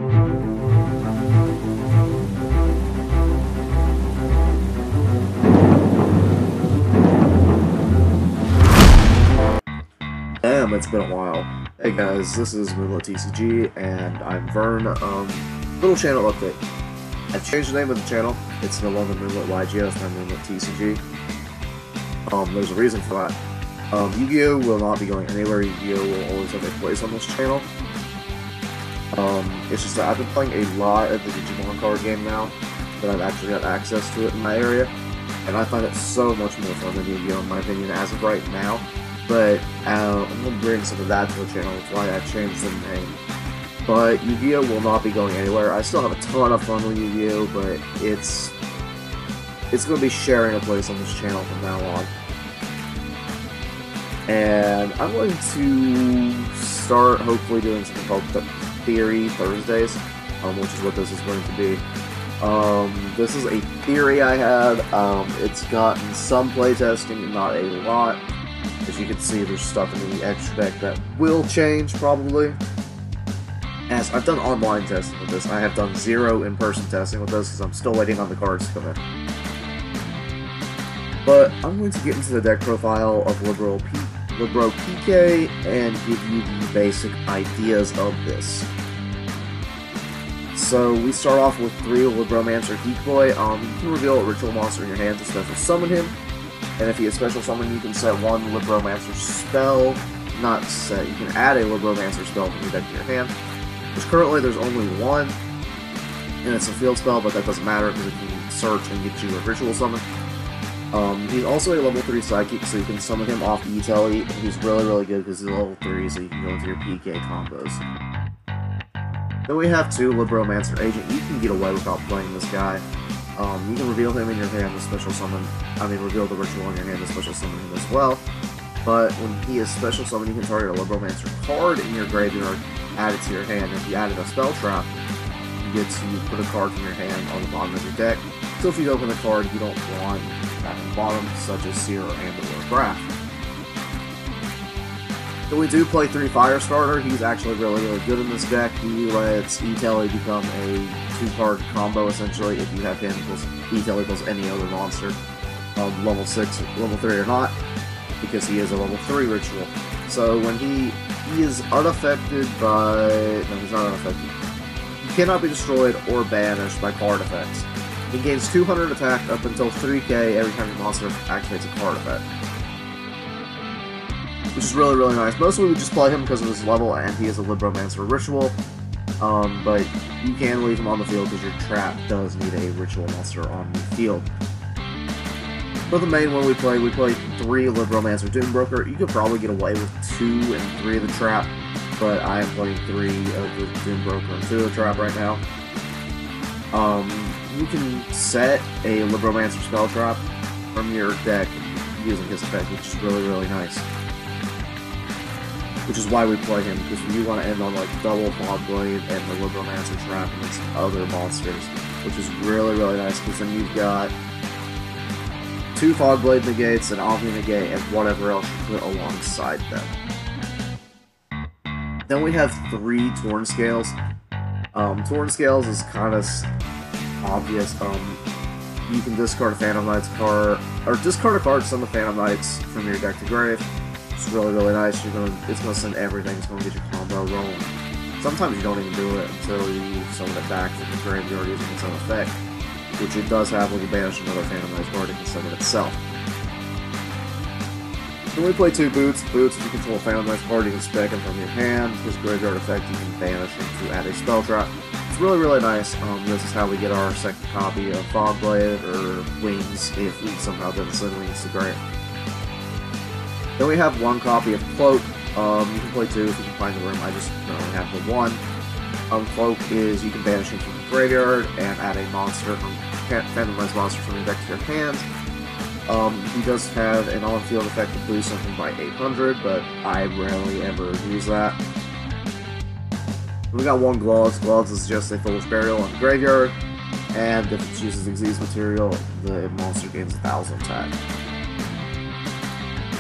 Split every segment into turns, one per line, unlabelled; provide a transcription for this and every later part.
Damn, it's been a while. Hey guys, this is Moonlit TCG, and I'm Vern. Little channel update. I've changed the name of the channel. It's no longer Moonlit YGO, it's now Moonlit TCG. There's a reason for that. Yu-Gi-Oh! Will not be going anywhere. Yu-Gi-Oh! Will always have a place on this channel. It's just that I've been playing a lot of the Digimon card game now, that I've actually got access to it in my area, and I find it so much more fun than Yu-Gi-Oh! In my opinion, as of right now. But I'm going to bring some of that to the channel, that's why I changed the name. But Yu-Gi-Oh! Will not be going anywhere. I still have a ton of fun with Yu-Gi-Oh! But it's going to be sharing a place on this channel from now on. And I'm going to start hopefully doing something called Theory Thursdays, which is what this is going to be. This is a theory I had. It's gotten some playtesting, not a lot. As you can see, there's stuff in the extra deck that will change, probably. As I've done online testing with this, I have done 0 in-person testing with this, because I'm still waiting on the cards to come in. But I'm going to get into the deck profile of Libro-Pk and give you the basic ideas of this. So we start off with 3 Libromancer Decoy. You can reveal a ritual monster in your hand to special summon him. And if he is special summon, you can set 1 Libromancer spell. Not set, you can add a Libromancer spell from your deck to your hand. Which currently there's only 1. And it's a field spell, but that doesn't matter because it can search and get you a ritual summon. He's also a level 3 Psychic, so you can summon him off E-Telly. He's really, really good because he's level 3, so you can go into your PK combos. Then we have 2 Libromancer Agent. You can get away without playing this guy. You can reveal him in your hand to special summon. Reveal the ritual in your hand to special summon him as well. But when he is special summoned, you can target a Libromancer card in your graveyard, add it to your hand. If you added a spell trap, you get to put a card from your hand on the bottom of your deck. So if you open a card you don't want back on the bottom, such as Seer and/or Graph. Then we do play 3 Firestarter. He's actually really, really good in this deck. He lets E-Telly become a 2-card combo, essentially, if you have him plus E-Telly plus any other monster, level 6, level 3 or not, because he is a level 3 ritual. So when he is unaffected by... no, he's not unaffected. He cannot be destroyed or banished by card effects. He gains 200 attack up until 3k every time your monster activates a card effect. Which is really, really nice. Mostly we just play him because of his level and he is a Libromancer ritual. But you can leave him on the field because your trap does need a ritual monster on the field. For the main one we play 3 Libromancer Doombroker. You could probably get away with 2 and 3 of the trap, but I am playing 3 of the Doombroker and 2 of the trap right now. You can set a Libromancer spell trap from your deck using his effect, which is really, really nice. Which is why we play him, because you want to end on like double Fogblade and the Libromancer trap against other monsters, which is really, really nice, because then you've got 2 Fogblade negates, an Omni negate, and whatever else you put alongside them. Then we have 3 Torn Scales. Torn Scales is kind of obvious. You can discard a Phantom Knights card, or discard a card, send the Phantom Knights from your deck to grave. It's really, really nice. It's going to send everything. It's going to get your combo rolling. Sometimes you don't even do it until you summon it back from the graveyard using its own effect, which it does have when you banish another Phantom Knights card. It can summon itself. Then we play 2 Boots. Boots, if you control a Phantom Knights card, you can spec him from your hand. His graveyard effect, you can banish him to add a spell trap. It's really, really nice. This is how we get our second copy of Fogblade, or Wings, if we somehow didn't send Wings to grave. Then we have 1 copy of Cloak. You can play 2 if you can find the room. I just only have the 1. Cloak is you can banish him from the graveyard and add a monster from Phantom Knights monster from your deck to your hand. He does have an on-field effect to boost something by 800, but I rarely ever use that. We got 1 Gloves. Gloves is just a Foolish Burial in the graveyard, and if it uses Xyz material, the monster gains 1000 attack.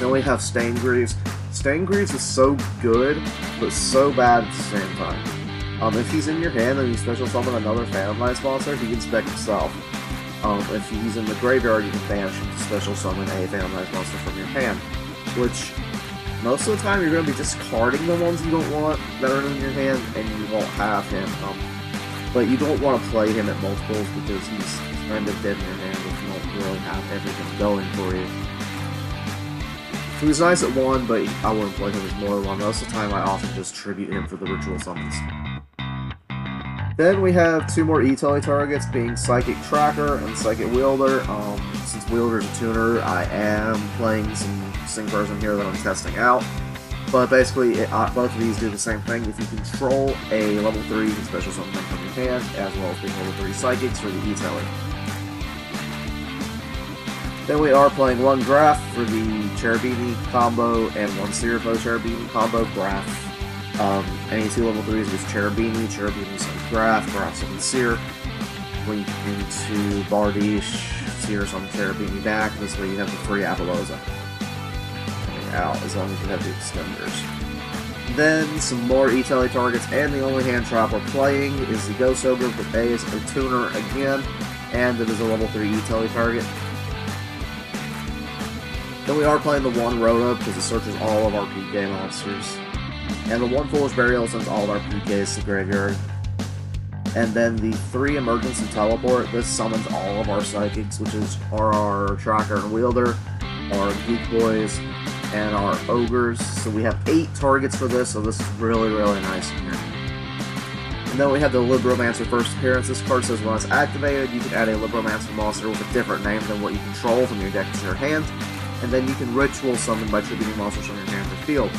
Then we have Stained Greaves. Stained Greaves is so good, but so bad at the same time. If he's in your hand and you special summon another Phantom Knights monster, he can spec himself. If he's in the graveyard, you can banish him to special summon a Phantom Knights monster from your hand, which most of the time you're going to be discarding the ones you don't want that are in your hand, and you won't have him. But you don't want to play him at multiples because he's kind of dead in your hand if you don't really have everything going for you. So he's nice at 1, but I wouldn't play him as more than 1. Most of the time I often just tribute him for the ritual summons. Then we have 2 more E-Telly targets, being Psychic Tracker and Psychic Wielder. Since Wielder's a tuner, I am playing some synchros in here that I'm testing out. But basically, both of these do the same thing. If you control a level 3, you can special summon them from your hand, as well as being level 3 Psychics for the E-Telly. Then we are playing 1 Graph for the Cherubini combo and 1 Sirifo Cherubini combo. Graph. Any 2 level 3s is Cherubini, Cherubini summons Graph, Graph summons Seer. Link into Bardiche, Seer summons Cherubini back. This way you have the free Apollosa coming out, as long as you have the extenders. Then some more E-Telly targets, and the only hand trap we're playing is the Ghost Ogre with A is a tuner again, and it is a level 3 E-Telly target. Then we are playing the 1 Rhoda because it searches all of our PK monsters. And the 1 Foolish Burial sends all of our PKs to Graveyard. And then the 3 Emergency Teleport, this summons all of our Psychics, which are our Tracker and Wielder, our Geek Boys, and our Ogres. So we have 8 targets for this, so this is really, really nice in here. And then we have the Libromancer First Appearance. This card says when it's activated, you can add a Libromancer monster with a different name than what you control from your deck to your hand. And then you can Ritual Summon by tributing monsters from your hand or field.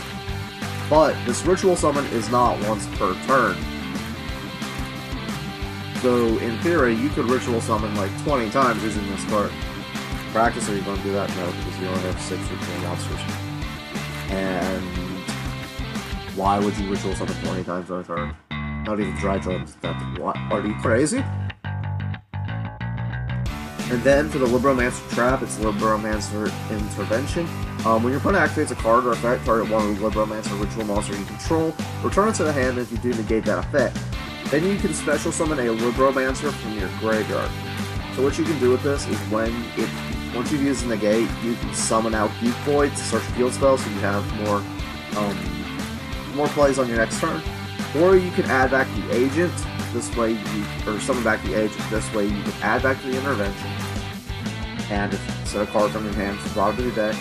But this Ritual Summon is not once per turn. So in theory, you could Ritual Summon like 20 times using this card. Practice, are you going to do that? No, because you only have 6 Ritual monsters. And why would you Ritual Summon 20 times on a turn? Not even Dry Drums. What? Are you crazy? And then for the Libromancer Trap, it's Libromancer Intervention. When your opponent activates a card or effect, target 1 of the Libromancer ritual monster you control, return it to the hand. If you do negate that effect, then you can special summon a Libromancer from your graveyard. So what you can do with this is once you've used the negate, you can summon out Geek Void to search field spells so you have more plays on your next turn. Or you can add back the agent. This way summon back the agent. This way you can add back the intervention. And set a card from your hand, draw it to your deck.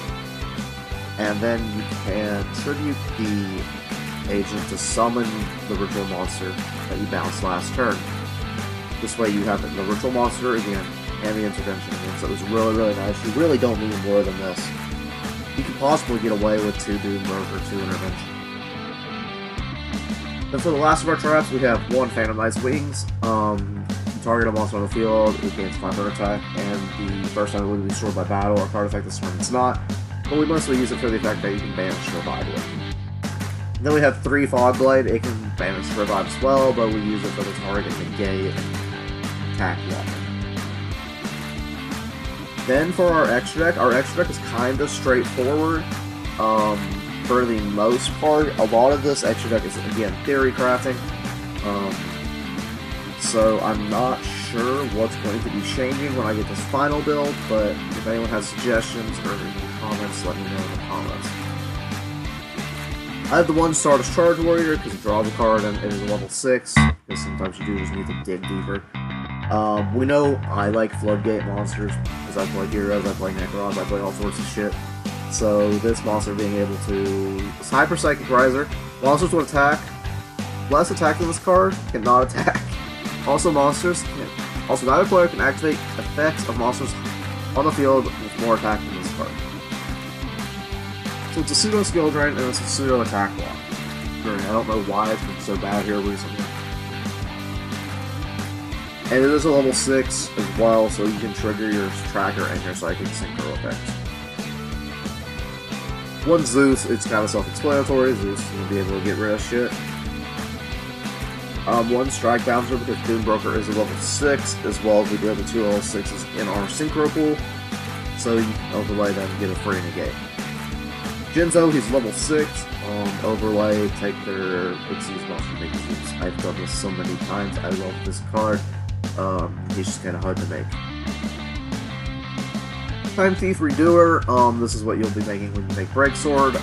And then you can tribute the agent to summon the ritual monster that you bounced last turn. This way you have the ritual monster again, and the intervention again. So it was really, really nice. You really don't need more than this. You could possibly get away with 2 Doom or 2 intervention. Then for the last of our traps, we have 1 Phantom Knight's Wings. Target a monster on the field, it gains 500 attack, and the first time it will be destroyed by battle or card effect. This turn it's not. But we mostly use it for the effect that you can banish Revive with. Then we have 3 Fog Blade. It can banish Revive as well, but we use it for the target negate and attack block. Then for our extra deck is kind of straightforward. For the most part, a lot of this extra deck is, again, theory crafting. So I'm not sure what's going to be changing when I get this final build, but if anyone has suggestions or any comments, let me know in the comments. I have the 1 Stardust Charge Warrior because it draws a card and it is a level 6, because sometimes you do just need to dig deeper. We know I like Floodgate monsters, because I play Heroes, I play Necrons, I play all sorts of shit. So this monster being able to... It's Hyper Psychic Riser. Monsters will attack. Less attack than this card, cannot attack. Also neither player can activate effects of monsters on the field with more attack than this card. So it's a pseudo skill drain and it's a pseudo attack block. I don't know why it's been so bad here recently. And it is a level 6 as well, so you can trigger your Tracker and your Psychic Synchro effects. 1 Zeus, it's kind of self-explanatory. Zeus is going to be able to get rid of shit. 1 Strike Bouncer because Doombroker is a level 6, as well as we do have the 2 level 6s in our Synchro pool, so you can overlay them and get a free negate. Jinzo, he's level 6, overlay, take their Pixies monster, make Zeus. I've done this so many times. I love this card. He's just kind of hard to make. Time Thief Redoer. This is what you'll be making when you make Break Sword.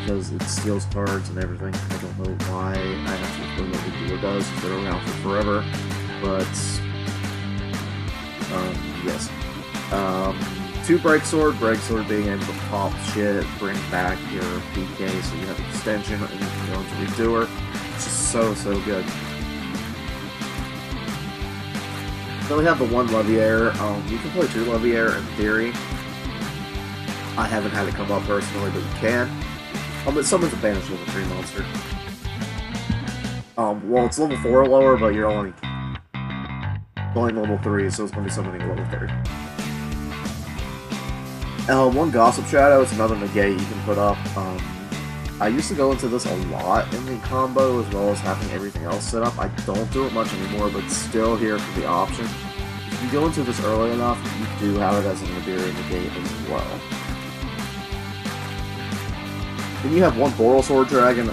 Because it steals cards and everything. I don't know why I have to explain what Redoer does. It's been around for forever. But yes. 2 Break Sword being able to pop shit, bring back your PK, so you have extension, and you can go into Redoer. It's just so good. Then we have the 1 Leviair. You can play 2 Leviair in theory. I haven't had it come up personally, but you can. It summons a banished level 3 monster. Well, it's level 4 or lower, but you're only level 3, so it's going to be summoning level 3. 1 Gossip Shadow, it's another negate you can put up. I used to go into this a lot in the combo, as well as having everything else set up. I don't do it much anymore, but still here for the option. If you go into this early enough, you do have it as an Nibiru negate as well. Then you have 1 Boral Sword Dragon.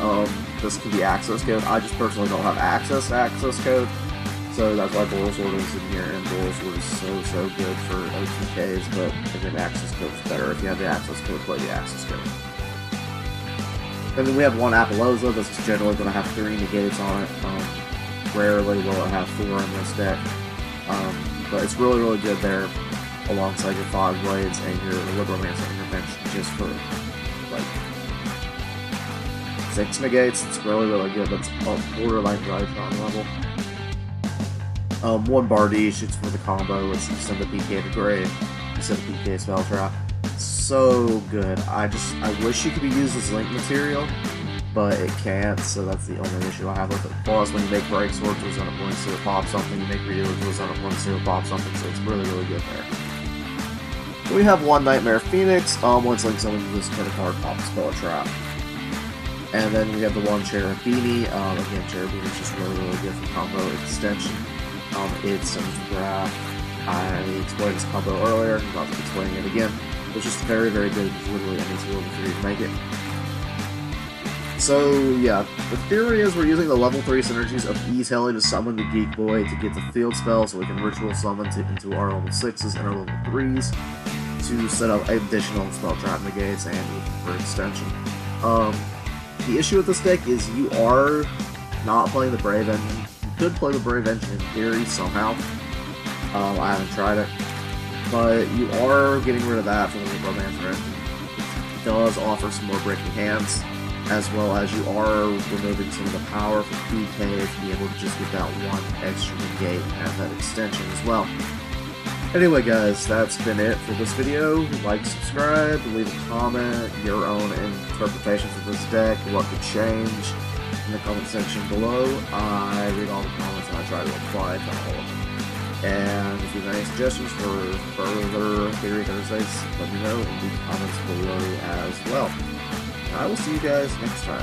This can be access code. I just personally don't have access to access code, so that's why Boral Sword is in here, and Boral Sword is so good for OTKs, but again, access code is better. If you have the access code, play the access code. And then we have 1 Apollosa. This is generally going to have 3 negates on it. Rarely will it have 4 in this deck, but it's really good there, alongside your Fog Blades and your Libromancer Intervention, just for like 6 negates. It's really good. That's a borderline Drytron level. 1 Bardiche, it's for the combo. It's send the PK to grave, send the PK spell trap. So good. I wish it could be used as link material, but it can't, so that's the only issue I have with it. Plus, when you make Break Swords, it was on a point, so it pops something. You make Redoers, it was on a point, so it pops something, so it's really good there. Then we have 1 Nightmare Phoenix. Once link someone, you just put a card, pop, spell a trap. And then we have the 1 Cherubini. Again, Cherubini is just really good for combo extension. It's sends the graph. I explained this combo earlier, I'm not explaining it again. It's just very good. It's literally any level 3 to make it. So yeah, the theory is we're using the level 3 synergies of E-Telly to summon the Geek Boy to get the field spell, so we can ritual summon into our level 6s and our level 3s to set up additional spell trap negates and for extension. The issue with this deck is you are not playing the Brave Engine. You could play the Brave Engine in theory somehow. I haven't tried it. But you are getting rid of that from the Libromancer Engine. It does offer some more breaking hands, as well as you are removing some of the power from PK to be able to just get that 1 extra negate and have that extension as well. Anyway guys, that's been it for this video. Like, subscribe, leave a comment, your own interpretations of this deck, what could change in the comment section below. I read all the comments and I try to reply to all of them. And if you have any suggestions for further Theory Thursdays, let me know in the comments below as well. I will see you guys next time.